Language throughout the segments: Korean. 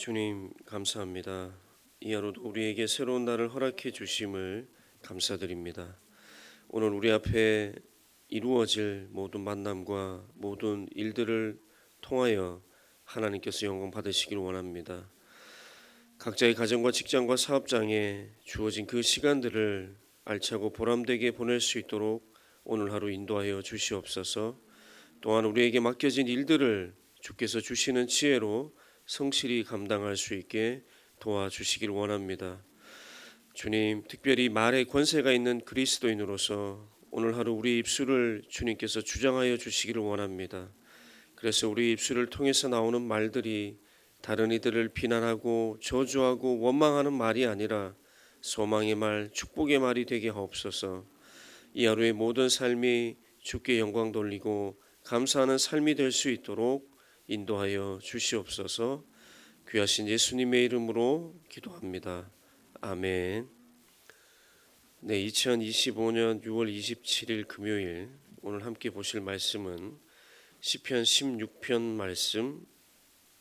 주님 감사합니다. 이 하루도 우리에게 새로운 날을 허락해 주심을 감사드립니다. 오늘 우리 앞에 이루어질 모든 만남과 모든 일들을 통하여 하나님께서 영광 받으시길 원합니다. 각자의 가정과 직장과 사업장에 주어진 그 시간들을 알차고 보람되게 보낼 수 있도록 오늘 하루 인도하여 주시옵소서. 또한 우리에게 맡겨진 일들을 주께서 주시는 지혜로 성실히 감당할 수 있게 도와주시길 원합니다. 주님, 특별히 말의 권세가 있는 그리스도인으로서 오늘 하루 우리 입술을 주님께서 주장하여 주시기를 원합니다. 그래서 우리 입술을 통해서 나오는 말들이 다른 이들을 비난하고 저주하고 원망하는 말이 아니라 소망의 말, 축복의 말이 되게 하옵소서. 이 하루의 모든 삶이 주께 영광 돌리고 감사하는 삶이 될 수 있도록 인도하여 주시옵소서. 귀하신 예수님의 이름으로 기도합니다. 아멘. 네, 2025년 6월 27일 금요일 오늘 함께 보실 말씀은 시편 16편 말씀,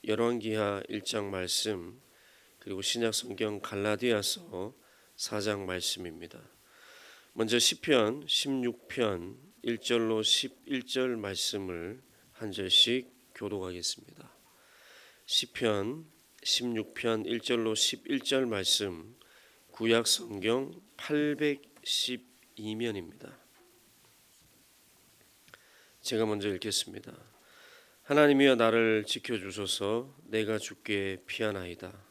열왕기하 1장 말씀, 그리고 신약성경 갈라디아서 4장 말씀입니다. 먼저 시편 16편 1절로 11절 말씀을 한 절씩 교독하겠습니다. 시편 16편 1절로 11절 말씀, 구약 성경 812면입니다. 제가 먼저 읽겠습니다. 하나님이여 나를 지켜주소서. 내가 주께 피하나이다.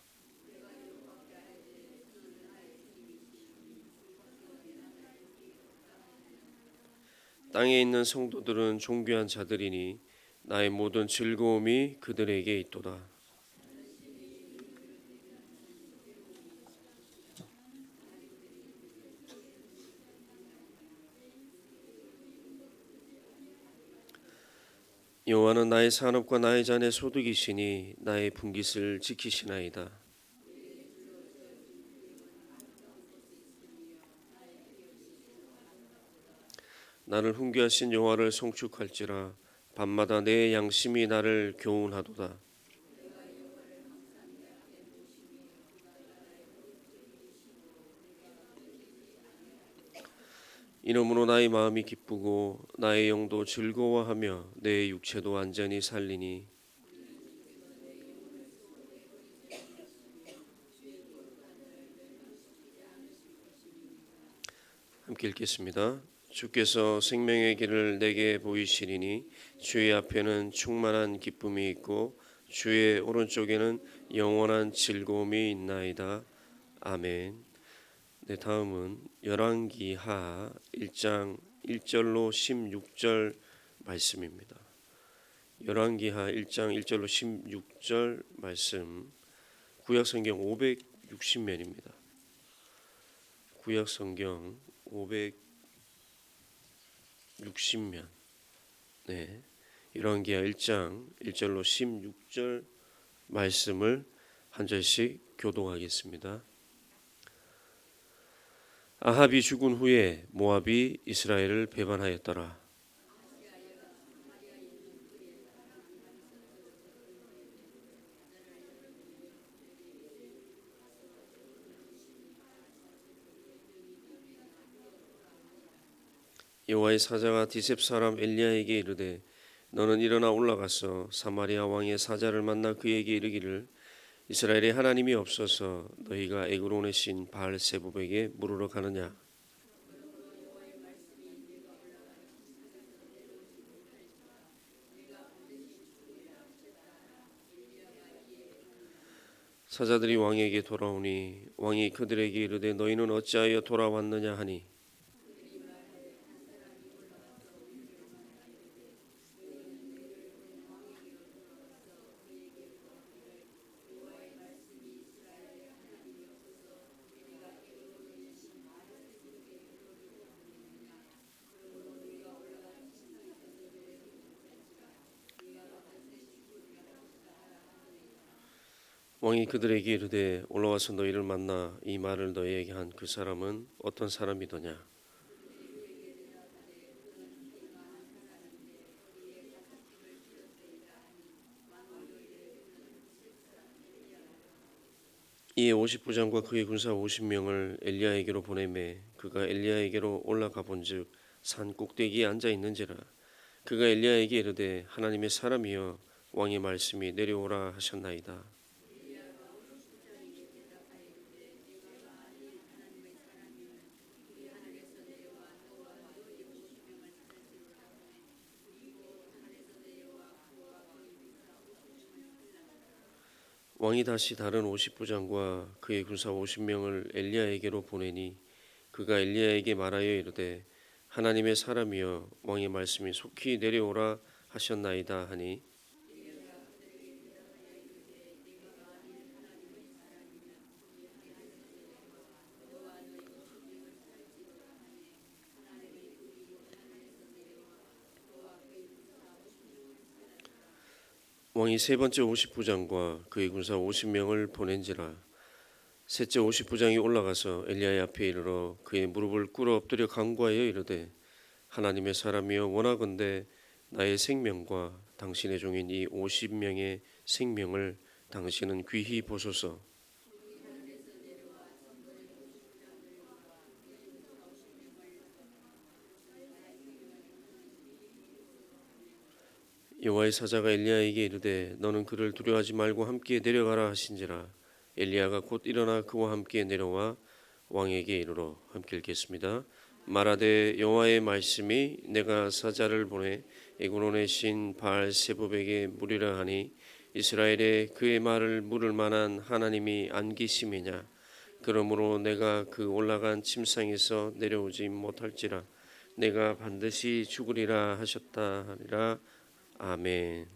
땅에 있는 성도들은 존귀한 자들이니 나의 모든 즐거움이 그들에게 있도다. 여호와는 나의 산업과 나의 잔의 소득이시니 나의 분깃을 지키시나이다. 나를 훈계하신 여호와를 송축할지라. 밤마다 내 양심이 나를 교훈하도다. 이러므로 나의 마음이 기쁘고 나의 영도 즐거워하며 내 육체도 완전히 살리니 함께 읽겠습니다. 주께서 생명의 길을 내게 보이시리니 주의 앞에는 충만한 기쁨이 있고 주의 오른쪽에는 영원한 즐거움이 있나이다. 아멘. 네, 다음은 열왕기하 1장 1절로 16절 말씀입니다. 열왕기하 1장 1절로 16절 말씀, 구약성경 560면입니다. 구약성경 560면. 네, 열왕기하 1장 1절로 16절 말씀을 한 절씩 교독하겠습니다. 아합이 죽은 후에 모압이 이스라엘을 배반하였더라. 여호와의 사자가 디셉 사람 엘리야에게 이르되 너는 일어나 올라가서 사마리아 왕의 사자를 만나 그에게 이르기를 이스라엘에 하나님이 없어서 너희가 에그론의 신 바알세붑에게 물으러 가느냐. 사자들이 왕에게 돌아오니 왕이 그들에게 이르되 너희는 어찌하여 돌아왔느냐 하니 왕이 그들에게 이르되 올라와서 너희를 만나 이 말을 너희에게 한 그 사람은 어떤 사람이더냐. 이에 50부장과 그의 군사 50명을 엘리야에게로 보내매 그가 엘리야에게로 올라가 본즉 산 꼭대기에 앉아 있는지라. 그가 엘리야에게 이르되 하나님의 사람이여 왕의 말씀이 내려오라 하셨나이다. 왕이 다시 다른 50부장과 그의 군사 50명을 엘리야에게로 보내니 그가 엘리야에게 말하여 이르되 하나님의 사람이여 왕의 말씀이 속히 내려오라 하셨나이다 하니 왕이 세 번째 50부장과 그의 군사 50명을 보낸지라. 셋째 50부장이 올라가서 엘리야의 앞에 이르러 그의 무릎을 꿇어 엎드려 간구하여 이르되 하나님의 사람이여 원하건대 나의 생명과 당신의 종인 이 50명의 생명을 당신은 귀히 보소서. 여호와의 사자가 엘리야에게 이르되 너는 그를 두려워하지 말고 함께 내려가라 하신지라. 엘리야가 곧 일어나 그와 함께 내려와 왕에게 이르러 함께 읽겠습니다. 말하되 여호와의 말씀이 내가 사자를 보내 에그론의 신 바알세불에게 물으라 하니 이스라엘에 그의 말을 물을 만한 하나님이 안 계심이냐. 그러므로 내가 그 올라간 침상에서 내려오지 못할지라. 내가 반드시 죽으리라 하셨다 하니라. 아멘.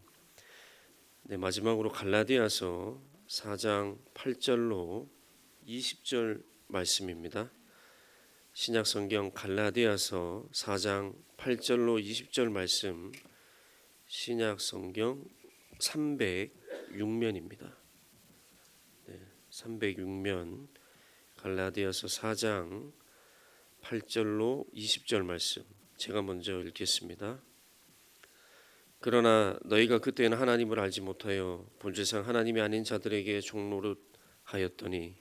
네, 마지막으로 갈라디아서 4장 8절로 20절 말씀입니다. 신약성경 갈라디아서 4장 8절로 20절 말씀, 신약성경 306면입니다. 네, 306면 갈라디아서 4장 8절로 20절 말씀, 제가 먼저 읽겠습니다. 그러나 너희가 그때는 하나님을 알지 못하여 본질상 하나님이 아닌 자들에게 종노릇 하였더니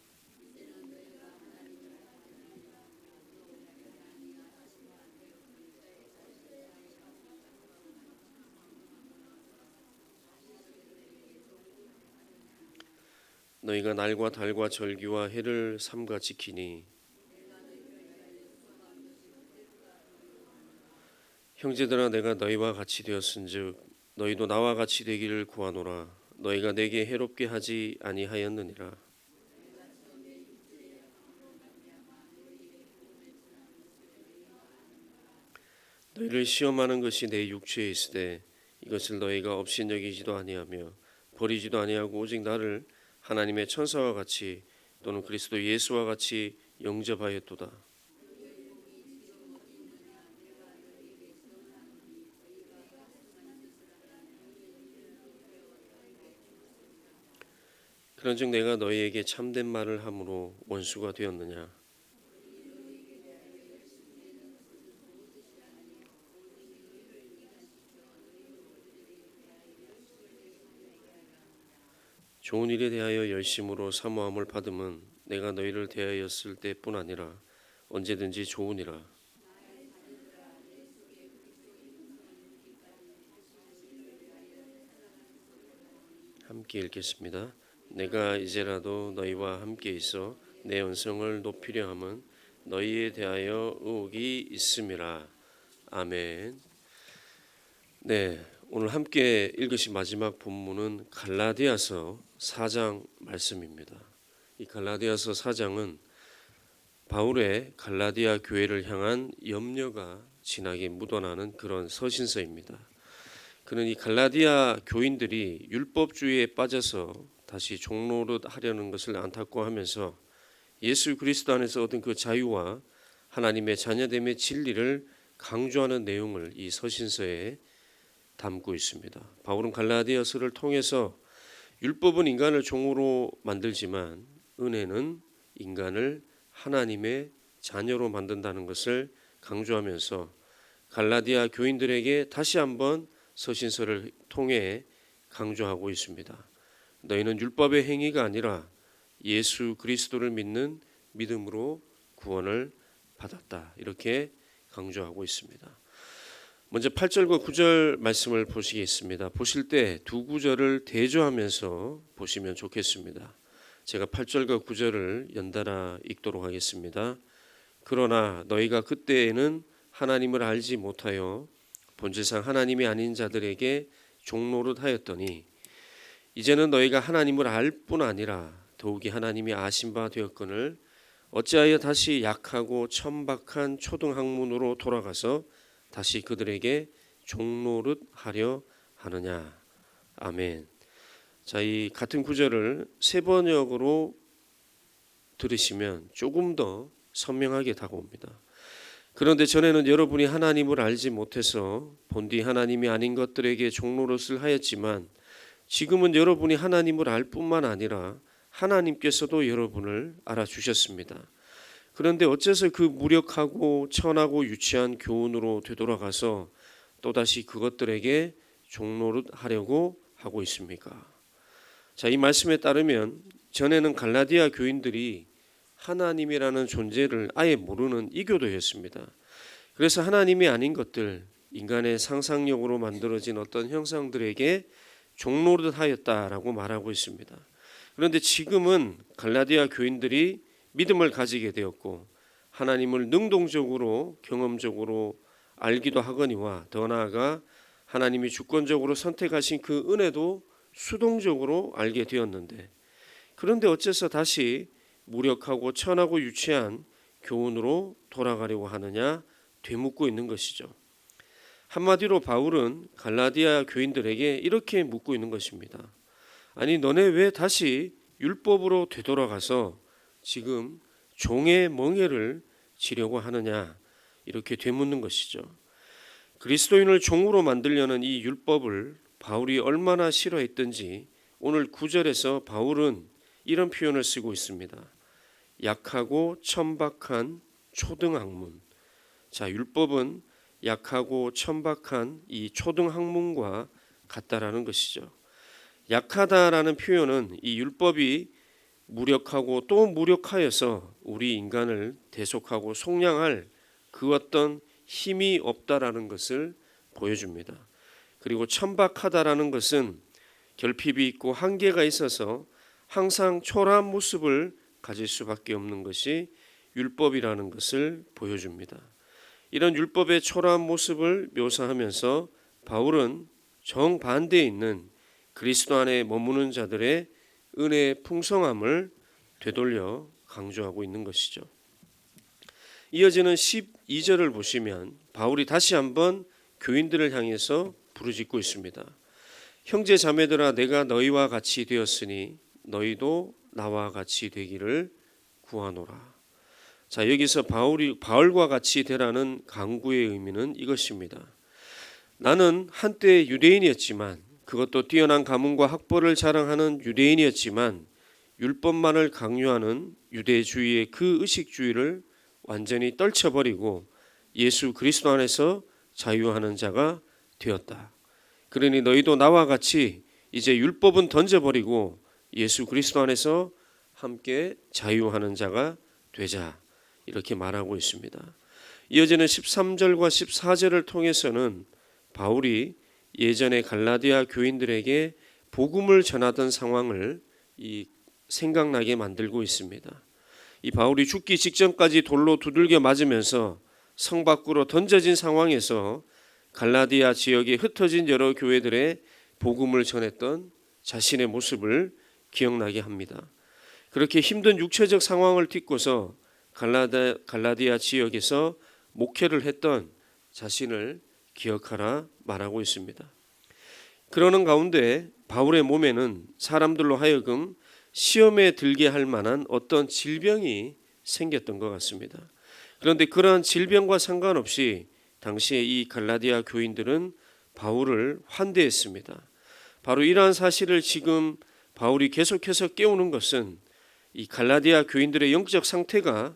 너희가 날과 달과 절기와 해를 삼가 지키니 형제들아 내가 너희와 같이 되었은즉 너희도 나와 같이 되기를 구하노라. 너희가 내게 해롭게 하지 아니하였느니라. 너희를 시험하는 것이 내 육체에 있으되 이것을 너희가 업신여기지도 아니하며 버리지도 아니하고 오직 나를 하나님의 천사와 같이 또는 그리스도 예수와 같이 영접하였도다. 그런즉 내가 너희에게 참된 말을 함으로 원수가 되었느냐. 좋은 일에 대하여 열심으로 사모함을 받음은 내가 너희를 대하였을 때뿐 아니라 언제든지 좋으니라. 함께 읽겠습니다. 내가 이제라도 너희와 함께 있어 내 언성을 높이려 함은 너희에 대하여 의혹이 있음이라. 아멘. 네, 오늘 함께 읽으신 마지막 본문은 갈라디아서 4장 말씀입니다. 이 갈라디아서 4장은 바울의 갈라디아 교회를 향한 염려가 진하게 묻어나는 그런 서신서입니다. 그는 이 갈라디아 교인들이 율법주의에 빠져서 다시 종노릇 하려는 것을 안타까워하면서 예수 그리스도 안에서 얻은 그 자유와 하나님의 자녀됨의 진리를 강조하는 내용을 이 서신서에 담고 있습니다. 바울은 갈라디아서를 통해서 율법은 인간을 종으로 만들지만 은혜는 인간을 하나님의 자녀로 만든다는 것을 강조하면서 갈라디아 교인들에게 다시 한번 서신서를 통해 강조하고 있습니다. 너희는 율법의 행위가 아니라 예수 그리스도를 믿는 믿음으로 구원을 받았다. 이렇게 강조하고 있습니다. 먼저 8절과 9절 말씀을 보시겠습니다. 보실 때 두 구절을 대조하면서 보시면 좋겠습니다. 제가 8절과 9절을 연달아 읽도록 하겠습니다. 그러나 너희가 그때에는 하나님을 알지 못하여 본질상 하나님이 아닌 자들에게 종노릇 하였더니 이제는 너희가 하나님을 알 뿐 아니라 더욱이 하나님이 아신 바 되었거늘 어찌하여 다시 약하고 천박한 초등학문으로 돌아가서 다시 그들에게 종노릇 하려 하느냐. 아멘. 자, 이 같은 구절을 세 번역으로 들으시면 조금 더 선명하게 다가옵니다. 그런데 전에는 여러분이 하나님을 알지 못해서 본디 하나님이 아닌 것들에게 종노릇을 하였지만 지금은 여러분이 하나님을 알 뿐만 아니라 하나님께서도 여러분을 알아주셨습니다. 그런데 어째서 그 무력하고 천하고 유치한 교훈으로 되돌아가서 또다시 그것들에게 종노릇 하려고 하고 있습니까? 자, 이 말씀에 따르면 전에는 갈라디아 교인들이 하나님이라는 존재를 아예 모르는 이교도였습니다. 그래서 하나님이 아닌 것들, 인간의 상상력으로 만들어진 어떤 형상들에게 종노릇 하였다라고 말하고 있습니다. 그런데 지금은 갈라디아 교인들이 믿음을 가지게 되었고 하나님을 능동적으로 경험적으로 알기도 하거니와 더 나아가 하나님이 주권적으로 선택하신 그 은혜도 수동적으로 알게 되었는데 그런데 어째서 다시 무력하고 천하고 유치한 교훈으로 돌아가려고 하느냐 되묻고 있는 것이죠. 한마디로 바울은 갈라디아 교인들에게 이렇게 묻고 있는 것입니다. 아니 너네 왜 다시 율법으로 되돌아가서 지금 종의 멍에를 지려고 하느냐 이렇게 되묻는 것이죠. 그리스도인을 종으로 만들려는 이 율법을 바울이 얼마나 싫어했던지 오늘 9절에서 바울은 이런 표현을 쓰고 있습니다. 약하고 천박한 초등학문. 자, 율법은 약하고 천박한 이 초등학문과 같다라는 것이죠. 약하다라는 표현은 이 율법이 무력하고 또 무력하여서 우리 인간을 대속하고 속량할 그 어떤 힘이 없다라는 것을 보여줍니다. 그리고 천박하다라는 것은 결핍이 있고 한계가 있어서 항상 초라한 모습을 가질 수밖에 없는 것이 율법이라는 것을 보여줍니다. 이런 율법의 초라한 모습을 묘사하면서 바울은 정반대에 있는 그리스도 안에 머무는 자들의 은혜의 풍성함을 되돌려 강조하고 있는 것이죠. 이어지는 12절을 보시면 바울이 다시 한번 교인들을 향해서 부르짖고 있습니다. 형제 자매들아 내가 너희와 같이 되었으니 너희도 나와 같이 되기를 구하노라. 자, 여기서 바울과 같이 되라는 강구의 의미는 이것입니다. 나는 한때 유대인이었지만 그것도 뛰어난 가문과 학벌을 자랑하는 유대인이었지만 율법만을 강요하는 유대주의의 그 의식주의를 완전히 떨쳐버리고 예수 그리스도 안에서 자유하는 자가 되었다. 그러니 너희도 나와 같이 이제 율법은 던져버리고 예수 그리스도 안에서 함께 자유하는 자가 되자. 이렇게 말하고 있습니다. 이어지는 13절과 14절을 통해서는 바울이 예전에 갈라디아 교인들에게 복음을 전하던 상황을 생각나게 만들고 있습니다. 이 바울이 죽기 직전까지 돌로 두들겨 맞으면서 성 밖으로 던져진 상황에서 갈라디아 지역에 흩어진 여러 교회들의 복음을 전했던 자신의 모습을 기억나게 합니다. 그렇게 힘든 육체적 상황을 딛고서 갈라디아 지역에서 목회를 했던 자신을 기억하라 말하고 있습니다. 그러는 가운데 바울의 몸에는 사람들로 하여금 시험에 들게 할 만한 어떤 질병이 생겼던 것 같습니다. 그런데 그러한 질병과 상관없이 당시에 이 갈라디아 교인들은 바울을 환대했습니다. 바로 이러한 사실을 지금 바울이 계속해서 깨우는 것은 이 갈라디아 교인들의 영적 상태가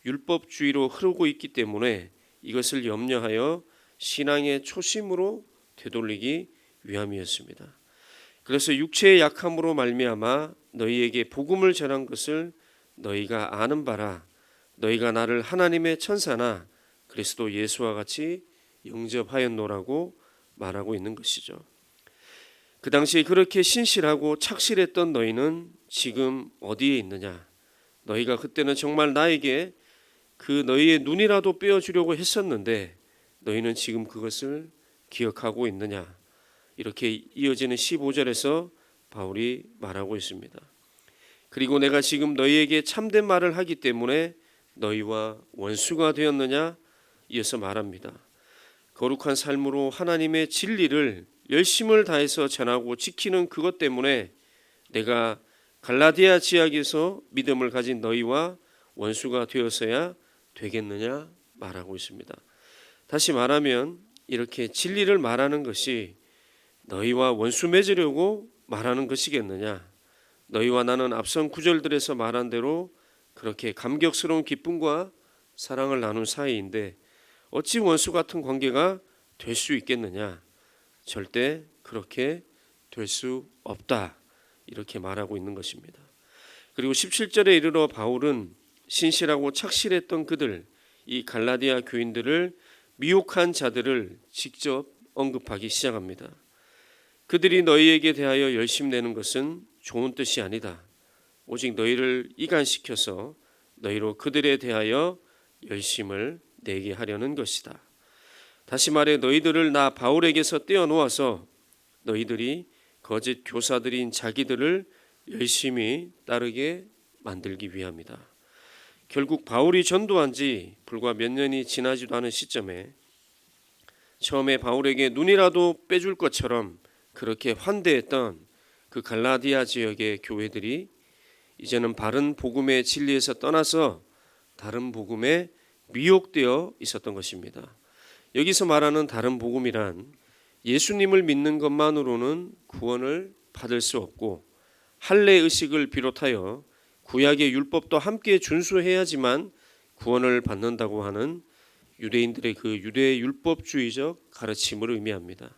율법주의로 흐르고 있기 때문에 이것을 염려하여 신앙의 초심으로 되돌리기 위함이었습니다. 그래서 육체의 약함으로 말미암아 너희에게 복음을 전한 것을 너희가 아는 바라. 너희가 나를 하나님의 천사나 그리스도 예수와 같이 영접하였노라고 말하고 있는 것이죠. 그 당시에 그렇게 신실하고 착실했던 너희는 지금 어디에 있느냐? 너희가 그때는 정말 나에게 그 너희의 눈이라도 빼어주려고 했었는데 너희는 지금 그것을 기억하고 있느냐? 이렇게 이어지는 15절에서 바울이 말하고 있습니다. 그리고 내가 지금 너희에게 참된 말을 하기 때문에 너희와 원수가 되었느냐? 이어서 말합니다. 거룩한 삶으로 하나님의 진리를 열심을 다해서 전하고 지키는 그것 때문에 내가 갈라디아 지역에서 믿음을 가진 너희와 원수가 되어서야 되겠느냐 말하고 있습니다. 다시 말하면 이렇게 진리를 말하는 것이 너희와 원수 맺으려고 말하는 것이겠느냐? 너희와 나는 앞선 구절들에서 말한 대로 그렇게 감격스러운 기쁨과 사랑을 나눈 사이인데 어찌 원수 같은 관계가 될 수 있겠느냐? 절대 그렇게 될 수 없다. 이렇게 말하고 있는 것입니다. 그리고 17절에 이르러 바울은 신실하고 착실했던 그들, 이 갈라디아 교인들을 미혹한 자들을 직접 언급하기 시작합니다. 그들이 너희에게 대하여 열심내는 것은 좋은 뜻이 아니다. 오직 너희를 이간시켜서 너희로 그들에 대하여 열심을 내게 하려는 것이다. 다시 말해 너희들을 나 바울에게서 떼어놓아서 너희들이 거짓 교사들인 자기들을 열심히 따르게 만들기 위함이다. 결국 바울이 전도한 지 불과 몇 년이 지나지도 않은 시점에 처음에 바울에게 눈이라도 빼줄 것처럼 그렇게 환대했던 그 갈라디아 지역의 교회들이 이제는 바른 복음의 진리에서 떠나서 다른 복음에 미혹되어 있었던 것입니다. 여기서 말하는 다른 복음이란 예수님을 믿는 것만으로는 구원을 받을 수 없고 할례 의식을 비롯하여 구약의 율법도 함께 준수해야지만 구원을 받는다고 하는 유대인들의 그 유대 율법주의적 가르침을 의미합니다.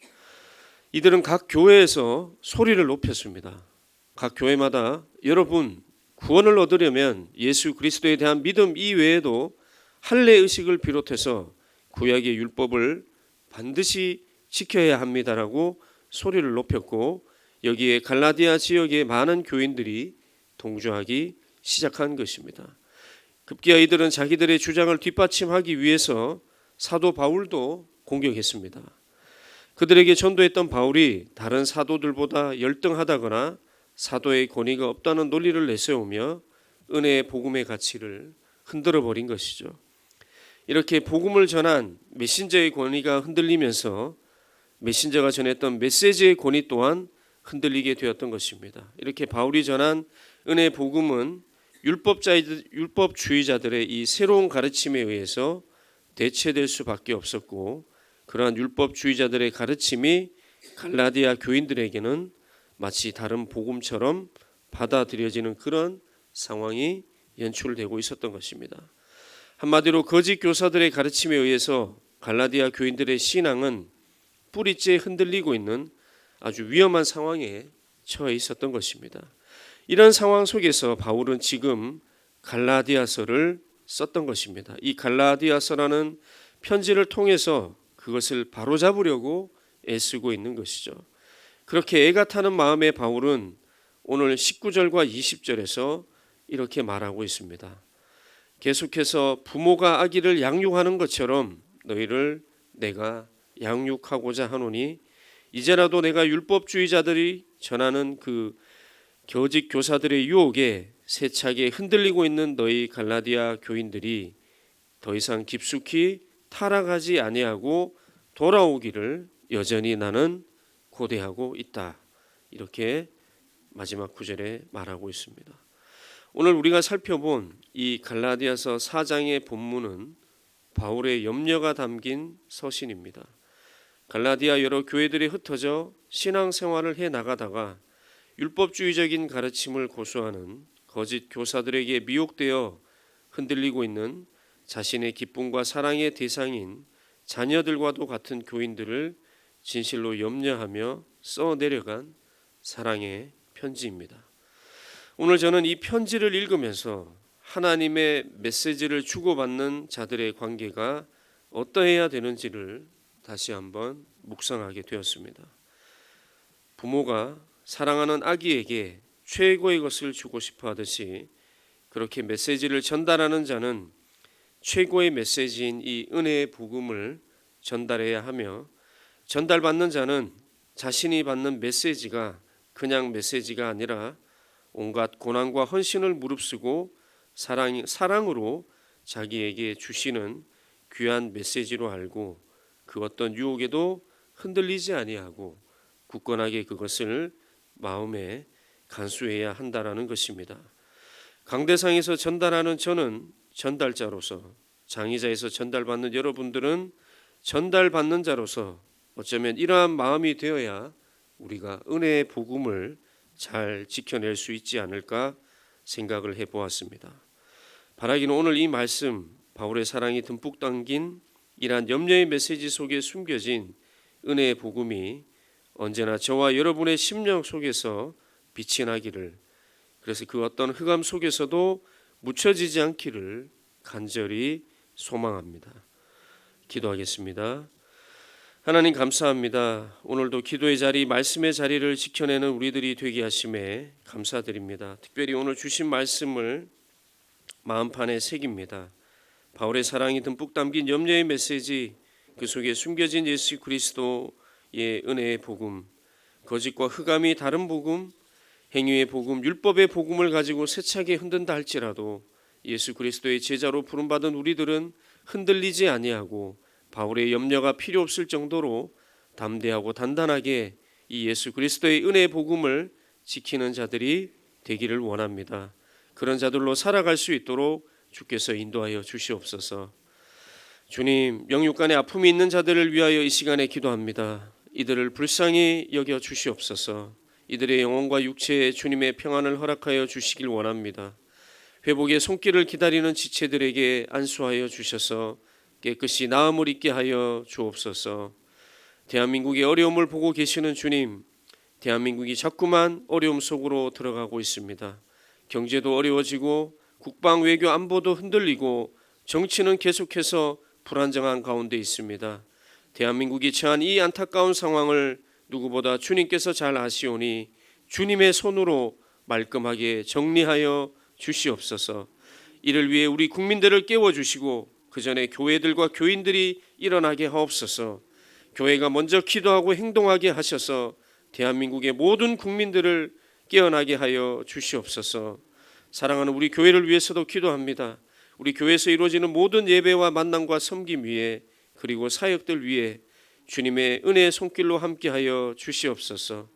이들은 각 교회에서 소리를 높였습니다. 각 교회마다 여러분 구원을 얻으려면 예수 그리스도에 대한 믿음 이외에도 할례 의식을 비롯해서 구약의 율법을 반드시 지켜야 합니다라고 소리를 높였고 여기에 갈라디아 지역의 많은 교인들이 동조하기 시작한 것입니다. 급기야 이들은 자기들의 주장을 뒷받침하기 위해서 사도 바울도 공격했습니다. 그들에게 전도했던 바울이 다른 사도들보다 열등하다거나 사도의 권위가 없다는 논리를 내세우며 은혜의 복음의 가치를 흔들어 버린 것이죠. 이렇게 복음을 전한 메신저의 권위가 흔들리면서 메신저가 전했던 메시지의 권위 또한 흔들리게 되었던 것입니다. 이렇게 바울이 전한 은혜의 복음은 율법주의자들의 이 새로운 가르침에 의해서 대체될 수밖에 없었고 그러한 율법주의자들의 가르침이 갈라디아 교인들에게는 마치 다른 복음처럼 받아들여지는 그런 상황이 연출되고 있었던 것입니다. 한마디로 거짓 교사들의 가르침에 의해서 갈라디아 교인들의 신앙은 뿌리째 흔들리고 있는 아주 위험한 상황에 처해 있었던 것입니다. 이런 상황 속에서 바울은 지금 갈라디아서를 썼던 것입니다. 이 갈라디아서라는 편지를 통해서 그것을 바로잡으려고 애쓰고 있는 것이죠. 그렇게 애가 타는 마음의 바울은 오늘 19절과 20절에서 이렇게 말하고 있습니다. 계속해서 부모가 아기를 양육하는 것처럼 너희를 내가 양육하고자 하노니 이제라도 내가 율법주의자들이 전하는 그 거짓 교사들의 유혹에 세차게 흔들리고 있는 너희 갈라디아 교인들이 더 이상 깊숙이 타락하지 아니하고 돌아오기를 여전히 나는 고대하고 있다. 이렇게 마지막 구절에 말하고 있습니다. 오늘 우리가 살펴본 이 갈라디아서 4장의 본문은 바울의 염려가 담긴 서신입니다. 갈라디아 여러 교회들이 흩어져 신앙생활을 해 나가다가 율법주의적인 가르침을 고수하는 거짓 교사들에게 미혹되어 흔들리고 있는 자신의 기쁨과 사랑의 대상인 자녀들과도 같은 교인들을 진실로 염려하며 써 내려간 사랑의 편지입니다. 오늘 저는 이 편지를 읽으면서 하나님의 메시지를 주고받는 자들의 관계가 어떠해야 되는지를 다시 한번 묵상하게 되었습니다. 부모가 사랑하는 아기에게 최고의 것을 주고 싶어 하듯이 그렇게 메시지를 전달하는 자는 최고의 메시지인 이 은혜의 복음을 전달해야 하며, 전달받는 자는 자신이 받는 메시지가 그냥 메시지가 아니라 온갖 고난과 헌신을 무릅쓰고 사랑으로 자기에게 주시는 귀한 메시지로 알고 그 어떤 유혹에도 흔들리지 아니하고 굳건하게 그것을 마음에 간수해야 한다라는 것입니다. 강대상에서 전달하는 저는 전달자로서, 장의자에서 전달받는 여러분들은 전달받는 자로서 어쩌면 이러한 마음이 되어야 우리가 은혜의 복음을 잘 지켜낼 수 있지 않을까 생각을 해보았습니다. 바라기는 오늘 이 말씀, 바울의 사랑이 듬뿍 담긴 이러한 염려의 메시지 속에 숨겨진 은혜의 복음이 언제나 저와 여러분의 심령 속에서 빛이 나기를, 그래서 그 어떤 흑암 속에서도 묻혀지지 않기를 간절히 소망합니다. 기도하겠습니다. 하나님 감사합니다. 오늘도 기도의 자리, 말씀의 자리를 지켜내는 우리들이 되게 하심에 감사드립니다. 특별히 오늘 주신 말씀을 마음판에 새깁니다. 바울의 사랑이 듬뿍 담긴 염려의 메시지, 그 속에 숨겨진 예수 그리스도의 은혜의 복음, 거짓과 흑암이 다른 복음, 행위의 복음, 율법의 복음을 가지고 세차게 흔든다 할지라도 예수 그리스도의 제자로 부름받은 우리들은 흔들리지 아니하고 바울의 염려가 필요 없을 정도로 담대하고 단단하게 이 예수 그리스도의 은혜의 복음을 지키는 자들이 되기를 원합니다. 그런 자들로 살아갈 수 있도록 주께서 인도하여 주시옵소서. 주님, 영육간의 아픔이 있는 자들을 위하여 이 시간에 기도합니다. 이들을 불쌍히 여겨 주시옵소서. 이들의 영혼과 육체에 주님의 평안을 허락하여 주시길 원합니다. 회복의 손길을 기다리는 지체들에게 안수하여 주셔서 깨끗이 나음을 입게 하여 주옵소서. 대한민국의 어려움을 보고 계시는 주님, 대한민국이 자꾸만 어려움 속으로 들어가고 있습니다. 경제도 어려워지고 국방, 외교, 안보도 흔들리고 정치는 계속해서 불안정한 가운데 있습니다. 대한민국이 처한 이 안타까운 상황을 누구보다 주님께서 잘 아시오니 주님의 손으로 말끔하게 정리하여 주시옵소서. 이를 위해 우리 국민들을 깨워주시고 그 전에 교회들과 교인들이 일어나게 하옵소서. 교회가 먼저 기도하고 행동하게 하셔서 대한민국의 모든 국민들을 깨어나게 하여 주시옵소서. 사랑하는 우리 교회를 위해서도 기도합니다. 우리 교회에서 이루어지는 모든 예배와 만남과 섬김 위에, 그리고 사역들 위에 주님의 은혜의 손길로 함께하여 주시옵소서.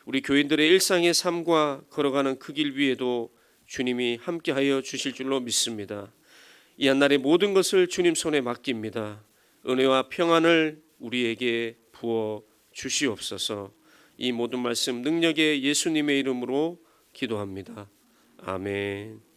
우리 교인들의 일상의 삶과 걸어가는 그 길 위에도 주님이 함께하여 주실 줄로 믿습니다. 이 한날의 모든 것을 주님 손에 맡깁니다. 은혜와 평안을 우리에게 부어 주시옵소서. 이 모든 말씀 능력의 예수님의 이름으로 기도합니다. 아멘.